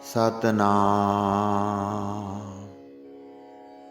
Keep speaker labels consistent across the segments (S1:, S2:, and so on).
S1: ਸਤਨਾਮ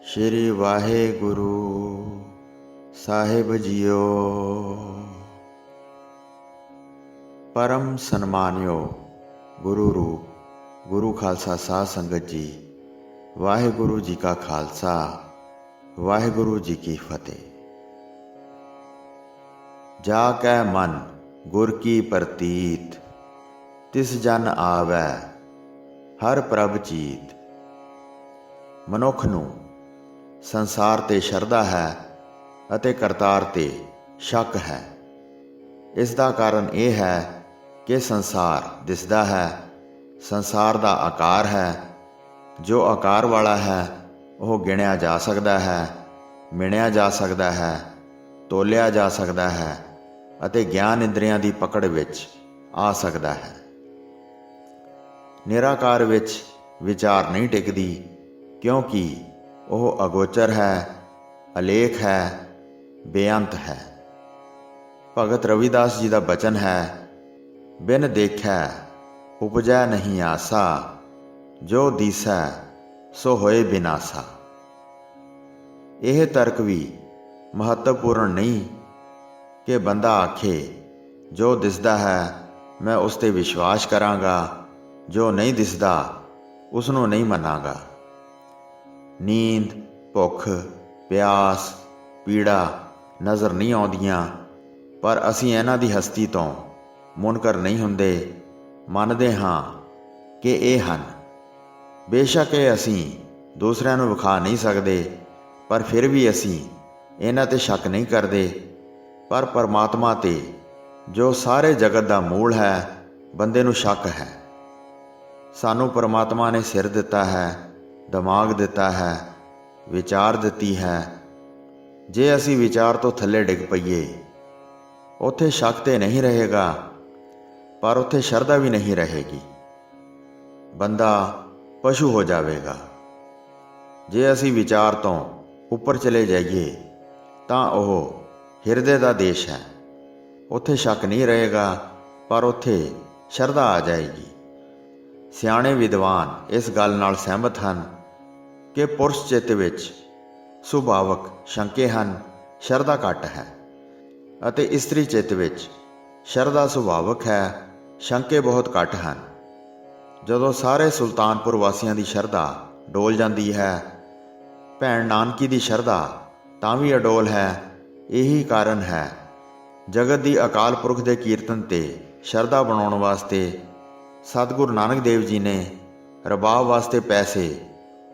S1: ਸ਼੍ਰੀ ਵਾਹਿਗੁਰੂ ਸਾਹਿਬ JIO. परम सन्मानियो गुरु रूप गुरु खालसा साध संगत जी, वाहिगुरु जी का खालसा वाहिगुरु जी की फतेह। जा कै मन गुर की प्रतीत, तिस जन आवै हर प्रभ चीत। मनुख नूं संसार ते शरधा है अते करतार ते शक है। इस दा कारण यह है कि संसार दिसदा है, संसार दा आकार है। जो आकार वाला है वह गिणिया जा सकता है, मिणिया जा सकता है, तोलिया जा सकता है अते ज्ञान इंद्रियां दी पकड़ विच आ सकता है। निराकार विच विचार नहीं टिकदी, क्योंकि वह अगोचर है, अलेख है, बेअंत है। भगत रविदास जी का बचन है, बिन देखै उपजै नहीं आसा, जो दिसै सो होए बिनासा। यह तर्क भी महत्वपूर्ण नहीं कि बंदा आखे जो दिसदा है मैं उस ते विश्वास करांगा, जो नहीं दिसदा उसनों नहीं मनांगा। नींद, भुख, प्यास, पीड़ा नज़र नहीं आउंदियां, पर असीं इन्हां दी हस्ती तो मुनकर नहीं हुंदे, मनदे हाँ कि ये हन। बेशक ये असीं दूसरिਆਂ ਨੂੰ विखा नहीं सकते, पर फिर भी असीं इन्हां ते शक नहीं करते। पर परमात्मा ते जो सारे जगत का मूल है, बंदे नूं शक है। सानू परमात्मा ने सिर दिता है, दिमाग दिता है, विचार दिती है। जे असीं विचार तो थल्ले डिग पईए, उत्थे शक ते नहीं रहेगा, पर उत्थे शरधा भी नहीं रहेगी। बंदा पशु हो जाएगा। जे असी विचार तो उपर चले जाइए तां ओह हिरदे का देश है। उत्थे शक नहीं रहेगा, पर उत्थे शरधा आ जाएगी। सियाणे विद्वान इस गल नाल सहमत हैं कि पुरुष चित्त विच सुभावक शंके हैं, शरधा घट है, अते इस्त्री चित्त विच शरधा सुभावक है, शंके बहुत घट हैं। जदों सारे सुल्तानपुर वासियों की शरधा डोल जाती है, भैन नानकी की शरधा तां भी अडोल है। यही कारण है जगत की अकाल पुरख के कीर्तन ते शरधा बनाने वास्ते सतगुरु नानक देव जी ने रबाब वास्ते पैसे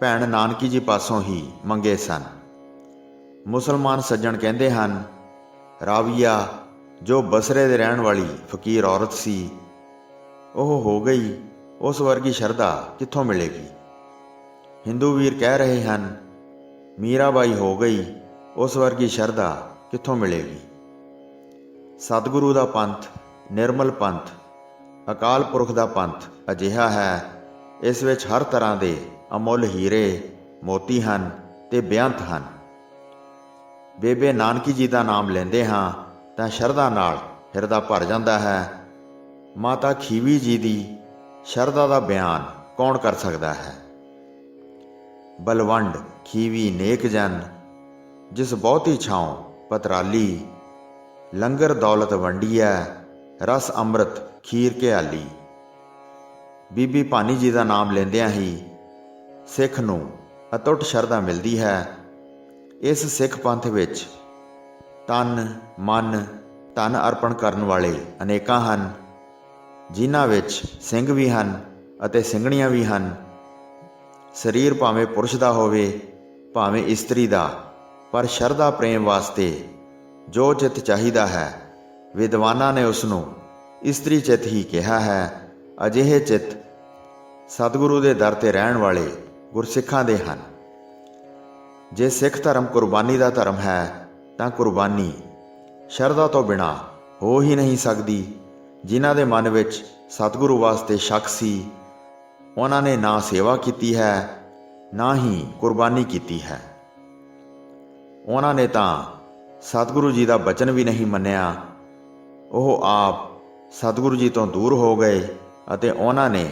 S1: भैन नानकी जी पासों ही मंगे सन। मुसलमान सज्जण कहते हैं, राविया जो बसरे दे रहन वाली फकीर औरत सी, वह हो गई, उस वर्गी शरधा कित्थों मिलेगी। हिंदू वीर कह रहे हैं, मीराबाई हो गई, उस वर्गी शरधा कित्थों मिलेगी। सतगुरु दा पंथ निर्मल पंथ, अकाल पुरख दा पंथ अजिहा है, इस विच हर तरह के अमुल हीरे मोती हैं ते बेअंत हैं। बेबे नानकी जी का नाम लेंदे हाँ तां शरधा नाल हिरदा भर जाता है। माता खीवी जी की शरधा का बयान कौन कर सकता है। बलवंड खीवी नेक जन, जिस बहुती छाओं पतराली, लंगर दौलत वंडी है, रस अमृत खीर घियाली। बीबी भानी जी का नाम लेंदियां ही सिख नूं अतुट शरधा मिलती है। इस सिख पंथ विच तन मन धन अर्पण करन वाले अनेकां हन, जिन्हां विच सिंह भी हन अते सिंघणियां भी हन। शरीर भावें पुरुष दा होवे भावें इस्त्री दा, पर शरधा प्रेम वास्ते जो चित चाहिदा है, विद्वानां ने उसनूं इस्त्री चित ही कहा है। अजिहे चित सतगुरु दे दर ते रहण वाले गुरसिखां दे हन। जे सिख धर्म कुर्बानी का धर्म है तां कुर्बानी शरधा तो बिना हो ही नहीं सकती। जिन्हां दे मन विच सतगुरु वास्ते शक सी, उन्हां ने ना सेवा की है ना ही कुर्बानी की है। उन्हां ने तां सतगुरु जी का बचन भी नहीं मन्निया। वह आप सतगुरु जी तो दूर हो गए अते उन्हां ने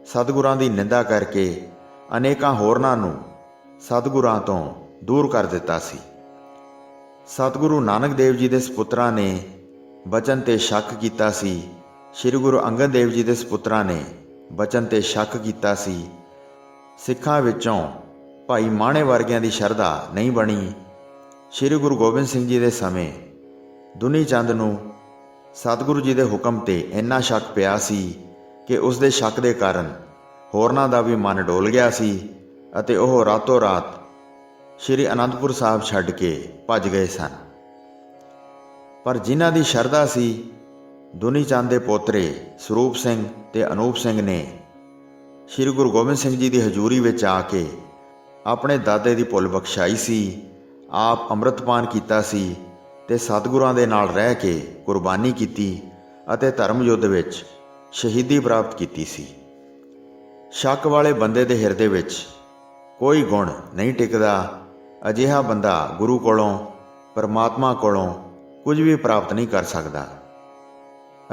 S1: ਸਤਿਗੁਰਾਂ ਦੀ ਨਿੰਦਾ ਕਰਕੇ ਅਨੇਕਾਂ ਹੋਰਨਾਂ ਨੂੰ ਸਤਿਗੁਰਾਂ ਤੋਂ ਦੂਰ ਕਰ ਦਿੱਤਾ ਸੀ। ਸਤਿਗੁਰੂ ਨਾਨਕ ਦੇਵ ਜੀ ਦੇ ਸਪੁੱਤਰਾਂ ਨੇ ਬਚਨ ਤੇ ਸ਼ੱਕ ਕੀਤਾ ਸੀ। ਸ੍ਰੀ ਗੁਰੂ ਅੰਗਦ ਦੇਵ ਜੀ ਦੇ ਸਪੁੱਤਰਾਂ ਨੇ ਬਚਨ ਤੇ ਸ਼ੱਕ ਕੀਤਾ ਸੀ। ਸਿੱਖਾਂ ਵਿੱਚੋਂ ਭਾਈ ਮਾਣੇ ਵਰਗਿਆਂ ਦੀ ਸ਼ਰਧਾ ਨਹੀਂ ਬਣੀ। ਸ੍ਰੀ ਗੁਰੂ ਗੋਬਿੰਦ ਸਿੰਘ ਜੀ ਦੇ ਸਮੇਂ ਦੁਨੀ ਚੰਦ ਨੂੰ ਸਤਿਗੁਰੂ ਜੀ ਦੇ ਹੁਕਮ ਤੇ ਇੰਨਾ ਸ਼ੱਕ ਪਿਆ ਸੀ ਕਿ ਉਸ ਦੇ ਸ਼ੱਕ ਦੇ ਕਾਰਨ ਹੋਰਨਾਂ ਦਾ ਵੀ ਮਨ ਡੋਲ ਗਿਆ ਸੀ ਅਤੇ ਉਹ ਰਾਤੋਂ ਰਾਤ ਸ੍ਰੀ ਅਨੰਦਪੁਰ ਸਾਹਿਬ ਛੱਡ ਕੇ ਭੱਜ ਗਏ ਸਨ। ਪਰ ਜਿਨ੍ਹਾਂ ਦੀ ਸ਼ਰਧਾ ਸੀ, ਦੁਨੀ ਚੰਦ ਦੇ ਪੋਤਰੇ ਸਰੂਪ ਸਿੰਘ ਤੇ ਅਨੂਪ ਸਿੰਘ ਨੇ ਸ੍ਰੀ ਗੁਰੂ ਗੋਬਿੰਦ ਸਿੰਘ ਜੀ ਦੀ ਹਜ਼ੂਰੀ ਵਿੱਚ ਆ ਕੇ ਆਪਣੇ ਦਾਦੇ ਦੀ ਭੁੱਲ ਬਖਸ਼ਾਈ ਸੀ। ਆਪ ਅੰਮ੍ਰਿਤਪਾਨ ਕੀਤਾ ਸੀ ਤੇ ਸਤਿਗੁਰਾਂ ਦੇ ਨਾਲ ਰਹਿ ਕੇ ਕੁਰਬਾਨੀ ਕੀਤੀ ਅਤੇ ਧਰਮ ਯੁੱਧ ਵਿੱਚ ਸ਼ਹੀਦੀ ਪ੍ਰਾਪਤ ਕੀਤੀ ਸੀ। ਸ਼ੱਕ ਵਾਲੇ ਬੰਦੇ ਦੇ ਹਿਰਦੇ ਵਿੱਚ ਕੋਈ ਗੁਣ ਨਹੀਂ ਟਿਕਦਾ। ਅਜਿਹਾ ਬੰਦਾ ਗੁਰੂ ਕੋਲੋਂ, ਪਰਮਾਤਮਾ ਕੋਲੋਂ ਕੁਝ ਵੀ ਪ੍ਰਾਪਤ ਨਹੀਂ ਕਰ ਸਕਦਾ।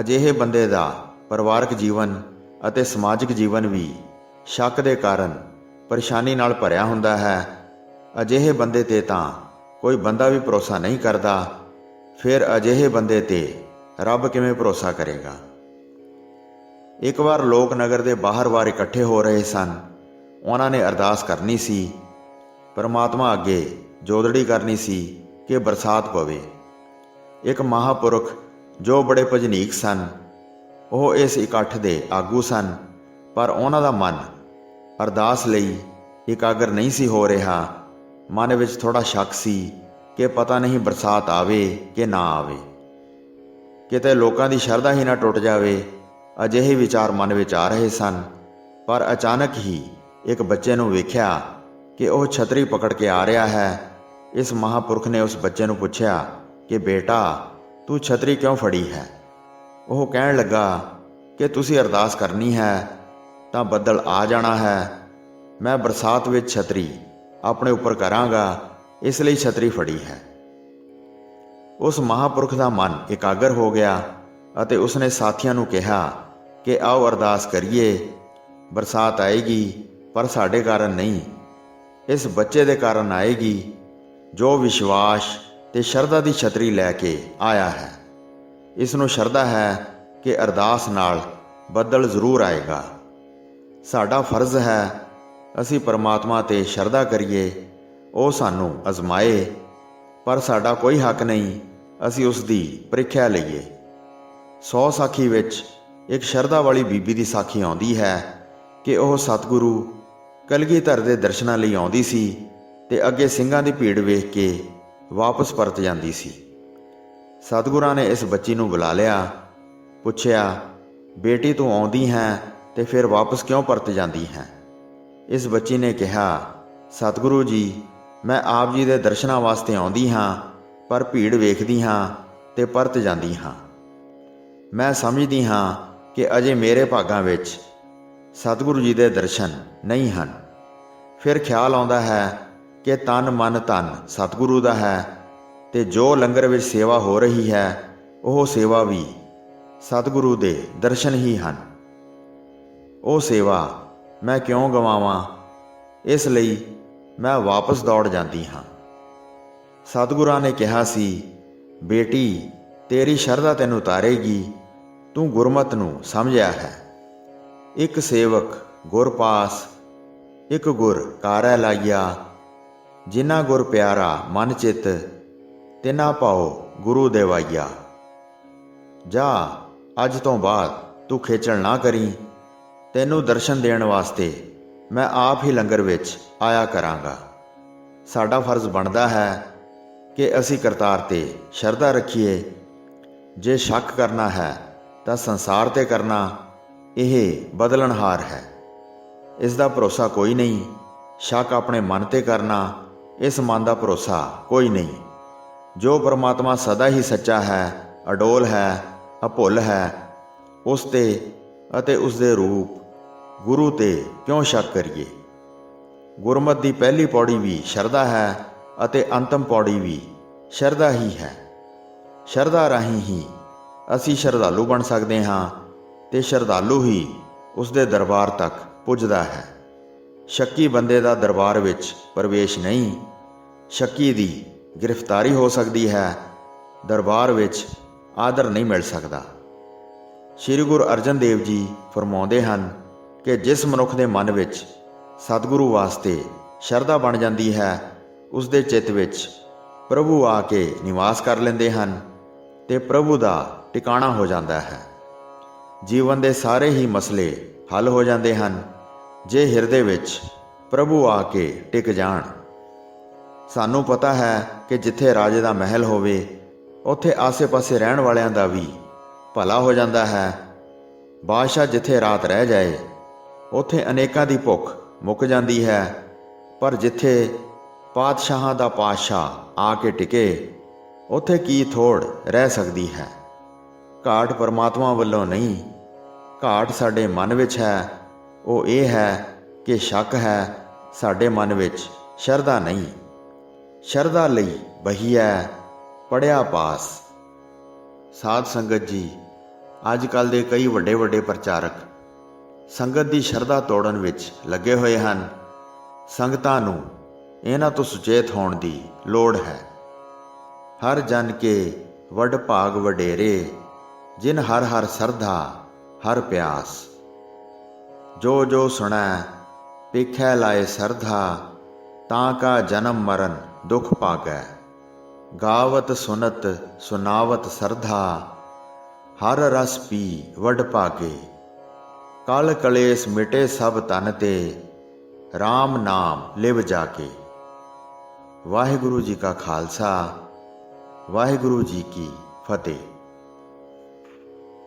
S1: ਅਜਿਹੇ ਬੰਦੇ ਦਾ ਪਰਿਵਾਰਕ ਜੀਵਨ ਅਤੇ ਸਮਾਜਿਕ ਜੀਵਨ ਵੀ ਸ਼ੱਕ ਦੇ ਕਾਰਨ ਪਰੇਸ਼ਾਨੀ ਨਾਲ ਭਰਿਆ ਹੁੰਦਾ ਹੈ। ਅਜਿਹੇ ਬੰਦੇ ਤੇ ਤਾਂ ਕੋਈ ਬੰਦਾ ਵੀ ਭਰੋਸਾ ਨਹੀਂ ਕਰਦਾ। ਫਿਰ ਅਜਿਹੇ ਬੰਦੇ ਤੇ ਰੱਬ ਕਿਵੇਂ ਭਰੋਸਾ ਕਰੇਗਾ। ਇੱਕ ਵਾਰ ਲੋਕ ਨਗਰ ਦੇ ਬਾਹਰ ਇਕੱਠੇ ਹੋ ਰਹੇ ਸਨ। ਉਹਨਾਂ ਨੇ ਅਰਦਾਸ ਕਰਨੀ ਸੀ, ਪਰਮਾਤਮਾ ਅੱਗੇ ਜੋਦੜੀ ਕਰਨੀ ਸੀ ਕਿ ਬਰਸਾਤ ਪਵੇ। ਇੱਕ ਮਹਾਂਪੁਰਖ ਜੋ ਬੜੇ ਭਜਨੀਕ ਸਨ, ਉਹ ਇਸ ਇਕੱਠ ਦੇ ਆਗੂ ਸਨ, ਪਰ ਉਹਨਾਂ ਦਾ ਮਨ ਅਰਦਾਸ ਲਈ ਇਕਾਗਰ ਨਹੀਂ ਸੀ ਹੋ ਰਿਹਾ। ਮਨ ਵਿੱਚ ਥੋੜ੍ਹਾ ਸ਼ੱਕ ਸੀ ਕਿ ਪਤਾ ਨਹੀਂ ਬਰਸਾਤ ਆਵੇ ਕਿ ਨਾ ਆਵੇ, ਕਿਤੇ ਲੋਕਾਂ ਦੀ ਸ਼ਰਧਾ ਹੀ ਨਾ ਟੁੱਟ ਜਾਵੇ। ਅਜਿਹੇ ਵਿਚਾਰ ਮਨ ਵਿੱਚ ਆ ਰਹੇ ਸਨ। ਪਰ ਅਚਾਨਕ ਹੀ ਇੱਕ ਬੱਚੇ ਨੂੰ ਵੇਖਿਆ ਕਿ ਉਹ ਛਤਰੀ ਪਕੜ ਕੇ ਆ ਰਿਹਾ ਹੈ। ਇਸ ਮਹਾਂਪੁਰਖ ਨੇ ਉਸ ਬੱਚੇ ਨੂੰ ਪੁੱਛਿਆ ਕਿ ਬੇਟਾ, ਤੂੰ ਛਤਰੀ ਕਿਉਂ ਫੜੀ ਹੈ? ਉਹ ਕਹਿਣ ਲੱਗਾ ਕਿ ਤੁਸੀਂ ਅਰਦਾਸ ਕਰਨੀ ਹੈ ਤਾਂ ਬੱਦਲ ਆ ਜਾਣਾ ਹੈ। ਮੈਂ ਬਰਸਾਤ ਵਿੱਚ ਛਤਰੀ ਆਪਣੇ ਉੱਪਰ ਕਰਾਂਗਾ, ਇਸ ਲਈ ਛਤਰੀ ਫੜੀ ਹੈ। ਉਸ ਮਹਾਂਪੁਰਖ ਦਾ ਮਨ ਇਕਾਗਰ ਹੋ ਗਿਆ ਅਤੇ ਉਸਨੇ ਸਾਥੀਆਂ ਨੂੰ ਕਿਹਾ ਕਿ ਆਓ ਅਰਦਾਸ ਕਰੀਏ। ਬਰਸਾਤ ਆਏਗੀ, ਪਰ ਸਾਡੇ ਕਾਰਨ ਨਹੀਂ, ਇਸ ਬੱਚੇ ਦੇ ਕਾਰਨ ਆਏਗੀ ਜੋ ਵਿਸ਼ਵਾਸ ਤੇ ਸ਼ਰਧਾ ਦੀ ਛਤਰੀ ਲੈ ਕੇ ਆਇਆ ਹੈ। ਇਸ ਨੂੰ ਸ਼ਰਧਾ ਹੈ ਕਿ ਅਰਦਾਸ ਨਾਲ ਬੱਦਲ ਜ਼ਰੂਰ ਆਏਗਾ। ਸਾਡਾ ਫਰਜ਼ ਹੈ ਅਸੀਂ ਪਰਮਾਤਮਾ ਤੇ ਸ਼ਰਧਾ ਕਰੀਏ, ਉਹ ਸਾਨੂੰ ਅਜ਼ਮਾਏ, ਪਰ ਸਾਡਾ ਕੋਈ ਹੱਕ ਨਹੀਂ ਅਸੀਂ ਉਸ ਦੀ ਪ੍ਰੀਖਿਆ ਲਈਏ। 100 ਸਾਖੀ ਵਿੱਚ ਇੱਕ ਸ਼ਰਧਾ ਵਾਲੀ ਬੀਬੀ ਦੀ ਸਾਖੀ ਆਉਂਦੀ ਹੈ ਕਿ ਉਹ ਸਤਿਗੁਰੂ ਕਲਗੀਧਰ ਦੇ ਦਰਸ਼ਨਾਂ ਲਈ ਆਉਂਦੀ ਸੀ ਤੇ ਅੱਗੇ ਸਿੰਘਾਂ ਦੀ ਭੀੜ ਵੇਖ ਕੇ ਵਾਪਸ ਪਰਤ ਜਾਂਦੀ ਸੀ। ਸਤਿਗੁਰਾਂ ਨੇ ਇਸ ਬੱਚੀ ਨੂੰ ਬੁਲਾ ਲਿਆ, ਪੁੱਛਿਆ, ਬੇਟੀ ਤੂੰ ਆਉਂਦੀ ਹੈ ਤੇ ਫਿਰ ਵਾਪਸ ਕਿਉਂ ਪਰਤ ਜਾਂਦੀ ਹੈ? ਇਸ ਬੱਚੀ ਨੇ ਕਿਹਾ, ਸਤਿਗੁਰੂ ਜੀ, ਮੈਂ ਆਪ ਜੀ ਦੇ ਦਰਸ਼ਨਾਂ ਵਾਸਤੇ ਆਉਂਦੀ ਹਾਂ, ਪਰ ਭੀੜ ਵੇਖਦੀ ਹਾਂ ਤੇ ਪਰਤ ਜਾਂਦੀ ਹਾਂ। ਮੈਂ ਸਮਝਦੀ ਹਾਂ ਕਿ ਅਜੇ ਮੇਰੇ ਭਾਗਾਂ ਵਿੱਚ ਸਤਿਗੁਰੂ ਜੀ ਦੇ ਦਰਸ਼ਨ ਨਹੀਂ ਹਨ। ਫਿਰ ਖਿਆਲ ਆਉਂਦਾ ਹੈ ਕਿ ਤਨ ਮਨ ਧਨ ਸਤਿਗੁਰੂ ਦਾ ਹੈ ਤੇ ਜੋ ਲੰਗਰ ਵਿੱਚ ਸੇਵਾ ਹੋ ਰਹੀ ਹੈ ਉਹ ਸੇਵਾ ਵੀ ਸਤਿਗੁਰੂ ਦੇ ਦਰਸ਼ਨ ਹੀ ਹਨ। ਉਹ ਸੇਵਾ ਮੈਂ ਕਿਉਂ ਗਵਾਵਾਂ? ਇਸ ਲਈ ਮੈਂ ਵਾਪਸ ਦੌੜ ਜਾਂਦੀ ਹਾਂ। ਸਤਿਗੁਰਾਂ ਨੇ ਕਿਹਾ ਸੀ, ਬੇਟੀ, ਤੇਰੀ ਸ਼ਰਧਾ ਤੈਨੂੰ ਉਤਾਰੇਗੀ, ਤੂੰ ਗੁਰਮਤਿ ਨੂੰ ਸਮਝਿਆ ਹੈ। ਇੱਕ ਸੇਵਕ ਗੁਰ ਪਾਸ, ਇੱਕ ਗੁਰ ਕਾਰੈ ਲਾਈਆ, ਜਿਨ੍ਹਾਂ ਗੁਰ ਪਿਆਰਾ ਮਨ ਚਿੱਤ, ਤਿਨਾ ਭਾਉ ਗੁਰੂ ਦੇਵਾਈਆ। ਜਾ, ਅੱਜ ਤੋਂ ਬਾਅਦ ਤੂੰ ਖੇਚਲ ਨਾ ਕਰੀ, ਤੈਨੂੰ ਦਰਸ਼ਨ ਦੇਣ ਵਾਸਤੇ ਮੈਂ ਆਪ ਹੀ ਲੰਗਰ ਵਿੱਚ ਆਇਆ ਕਰਾਂਗਾ। ਸਾਡਾ ਫਰਜ਼ ਬਣਦਾ ਹੈ ਕਿ ਅਸੀਂ ਕਰਤਾਰ ਤੇ ਸ਼ਰਧਾ ਰੱਖੀਏ। ਜੇ ਸ਼ੱਕ ਕਰਨਾ ਹੈ ਤਾਂ ਸੰਸਾਰ ਤੇ ਕਰਨਾ, ਇਹ ਬਦਲਣਹਾਰ ਹੈ, ਇਸ ਦਾ ਭਰੋਸਾ ਕੋਈ ਨਹੀਂ। ਸ਼ੱਕ ਆਪਣੇ ਮਨ ਤੇ ਕਰਨਾ, ਇਸ ਮਨ ਦਾ ਭਰੋਸਾ ਕੋਈ ਨਹੀਂ। ਜੋ ਪਰਮਾਤਮਾ ਸਦਾ ਹੀ ਸੱਚਾ ਹੈ, ਅਡੋਲ ਹੈ, ਅਭੁੱਲ ਹੈ, ਉਸ ਤੇ ਅਤੇ ਉਸ ਦੇ ਰੂਪ ਗੁਰੂ ਤੇ ਕਿਉਂ ਸ਼ੱਕ ਕਰੀਏ? ਗੁਰਮਤਿ ਦੀ ਪਹਿਲੀ ਪੌੜੀ ਵੀ ਸ਼ਰਧਾ ਹੈ ਅਤੇ ਅੰਤਮ ਪੌੜੀ ਵੀ ਸ਼ਰਧਾ ਹੀ ਹੈ। ਸ਼ਰਧਾ ਰਾਹੀਂ ਹੀ ਅਸੀਂ ਸ਼ਰਧਾਲੂ ਬਣ ਸਕਦੇ ਹਾਂ ਤੇ ਸ਼ਰਧਾਲੂ ਹੀ ਉਸ ਦੇ ਦਰਬਾਰ ਤੱਕ ਪੁੱਜਦਾ ਹੈ। ਸ਼ੱਕੀ ਬੰਦੇ ਦਾ ਦਰਬਾਰ ਵਿੱਚ ਪ੍ਰਵੇਸ਼ ਨਹੀਂ। ਸ਼ੱਕੀ ਦੀ ਗ੍ਰਿਫਤਾਰੀ ਹੋ ਸਕਦੀ ਹੈ, ਦਰਬਾਰ ਵਿੱਚ ਆਦਰ ਨਹੀਂ ਮਿਲ ਸਕਦਾ। ਸ੍ਰੀ ਗੁਰੂ ਅਰਜਨ ਦੇਵ ਜੀ ਫਰਮਾਉਂਦੇ ਹਨ ਕਿ ਜਿਸ ਮਨੁੱਖ ਦੇ ਮਨ ਵਿੱਚ ਸਤਿਗੁਰੂ ਵਾਸਤੇ ਸ਼ਰਧਾ ਬਣ ਜਾਂਦੀ ਹੈ, ਉਸ ਦੇ ਚਿੱਤ ਵਿੱਚ ਪ੍ਰਭੂ ਆ ਕੇ ਨਿਵਾਸ ਕਰ ਲੈਂਦੇ ਹਨ ਤੇ ਪ੍ਰਭੂ ਦਾ ਟਿਕਾਣਾ ਹੋ ਜਾਂਦਾ ਹੈ। ਜੀਵਨ ਦੇ ਸਾਰੇ ਹੀ ਮਸਲੇ ਹੱਲ ਹੋ ਜਾਂਦੇ ਹਨ ਜੇ ਹਿਰਦੇ ਵਿੱਚ ਪ੍ਰਭੂ ਆ ਕੇ ਟਿਕ ਜਾਣ। ਸਾਨੂੰ ਪਤਾ ਹੈ ਕਿ ਜਿੱਥੇ ਰਾਜੇ ਦਾ ਮਹਿਲ ਹੋਵੇ, ਉੱਥੇ ਆਸੇ-ਪਾਸੇ ਰਹਿਣ ਵਾਲਿਆਂ ਦਾ ਵੀ ਭਲਾ ਹੋ ਜਾਂਦਾ ਹੈ। ਬਾਦਸ਼ਾਹ ਜਿੱਥੇ ਰਾਤ ਰਹਿ ਜਾਏ, ਉੱਥੇ ਅਨੇਕਾਂ ਦੀ ਭੁੱਖ ਮੁੱਕ ਜਾਂਦੀ ਹੈ। ਪਰ ਜਿੱਥੇ ਪਾਤਸ਼ਾਹਾਂ ਦਾ ਪਾਤਸ਼ਾਹ ਆ ਕੇ ਟਿਕੇ, ਉੱਥੇ ਕੀ ਥੋੜ ਰਹਿ ਸਕਦੀ ਹੈ। ਘਾਟ ਪਰਮਾਤਮਾ ਵੱਲੋਂ ਨਹੀਂ, ਘਾਟ ਸਾਡੇ ਮਨ ਵਿੱਚ ਹੈ। ਉਹ ਇਹ ਹੈ ਕਿ ਸ਼ੱਕ ਹੈ, ਸਾਡੇ ਮਨ ਵਿੱਚ ਸ਼ਰਧਾ ਨਹੀਂ। ਸ਼ਰਧਾ ਲਈ ਬਹੀਐ ਪੜਿਆ ਪਾਸ। ਸਾਧ ਸੰਗਤ ਜੀ, ਅੱਜ ਕੱਲ੍ਹ ਦੇ ਕਈ ਵੱਡੇ ਵੱਡੇ ਪ੍ਰਚਾਰਕ ਸੰਗਤ ਦੀ ਸ਼ਰਧਾ ਤੋੜਨ ਵਿੱਚ ਲੱਗੇ ਹੋਏ ਹਨ। ਸੰਗਤਾਂ ਨੂੰ ਇਹਨਾਂ ਤੋਂ ਸੁਚੇਤ ਹੋਣ ਦੀ ਲੋੜ ਹੈ। ਹਰ ਜਨ ਕੇ ਵੱਡ ਭਾਗ ਵਡੇਰੇ, ਜਿਨ ਹਰ ਹਰ ਸਰਧਾ ਹਰ ਪਿਆਸ। ਜੋ ਜੋ ਸੁਣੈ ਪੇਖੈ ਲਾਏ ਸਰਧਾ, ਤਾਂ ਕਾ ਜਨਮ ਮਰਨ ਦੁਖ ਭਾਗੈ। ਗਾਵਤ ਸੁਨਤ ਸੁਨਾਵਤ ਸਰਧਾ, ਹਰ ਰਸ ਪੀ ਵੱਡ ਭਾਗੇ। ਕਲ ਕਲੇਸ਼ ਮਿਟੇ ਸਭ ਤਨ ਤੇ, RAM ਨਾਮ ਲਿਵ ਜਾਕੇ। ਵਾਹਿਗੁਰੂ ਜੀ ਕਾ ਖਾਲਸਾ, ਵਾਹਿਗੁਰੂ ਜੀ ਕੀ ਫਤਿਹ।